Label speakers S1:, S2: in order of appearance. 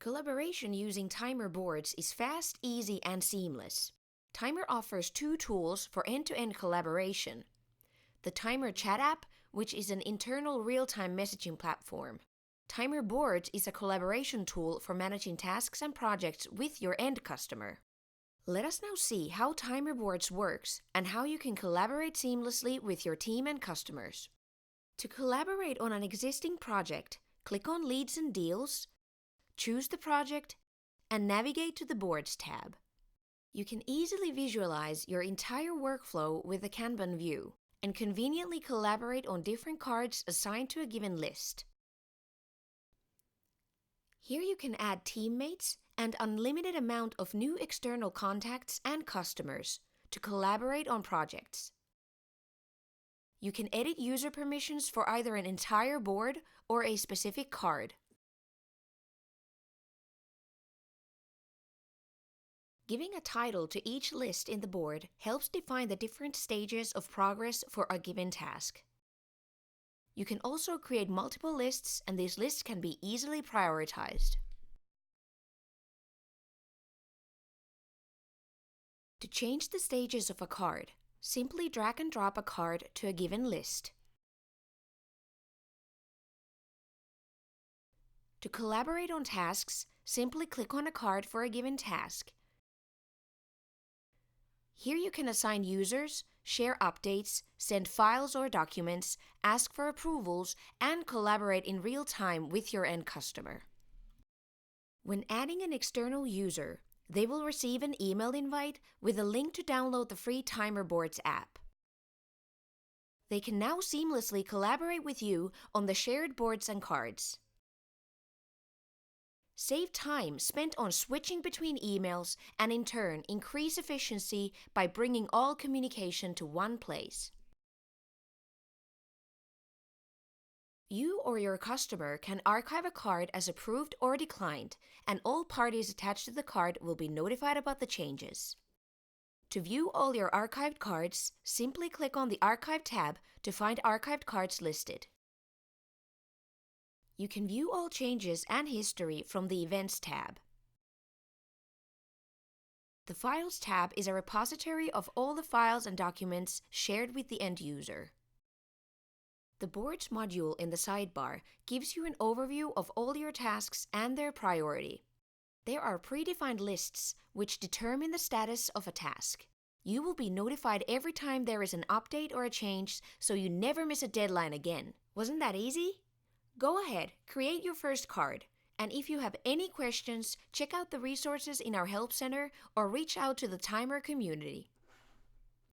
S1: Collaboration using Taimer boards is fast, easy, and seamless. Taimer offers two tools for end-to-end collaboration. The Taimer chat app, which is an internal real-time messaging platform. Taimer boards is a collaboration tool for managing tasks and projects with your end customer. Let us now see how Taimer boards works and how you can collaborate seamlessly with your team and customers. To collaborate on an existing project, click on Leads and Deals, choose the project, and navigate to the Boards tab. You can easily visualize your entire workflow with the Kanban view and conveniently collaborate on different cards assigned to a given list. Here you can add teammates and unlimited amount of new external contacts and customers to collaborate on projects. You can edit user permissions for either an entire board or a specific card. Giving a title to each list in the board helps define the different stages of progress for a given task. You can also create multiple lists, and these lists can be easily prioritized. To change the stages of a card, simply drag and drop a card to a given list. To collaborate on tasks, simply click on a card for a given task. Here you can assign users, share updates, send files or documents, ask for approvals, and collaborate in real time with your end customer. When adding an external user, they will receive an email invite with a link to download the free Taimer Boards app. They can now seamlessly collaborate with you on the shared boards and cards. Save time spent on switching between emails and in turn increase efficiency by bringing all communication to one place. You or your customer can archive a card as approved or declined, and all parties attached to the card will be notified about the changes. To view all your archived cards, simply click on the Archive tab to find archived cards listed. You can view all changes and history from the Events tab. The Files tab is a repository of all the files and documents shared with the end user. The Boards module in the sidebar gives you an overview of all your tasks and their priority. There are predefined lists which determine the status of a task. You will be notified every time there is an update or a change, so you never miss a deadline again. Wasn't that easy? Go ahead, create your first card, and if you have any questions, check out the resources in our Help Center or reach out to the Taimer community.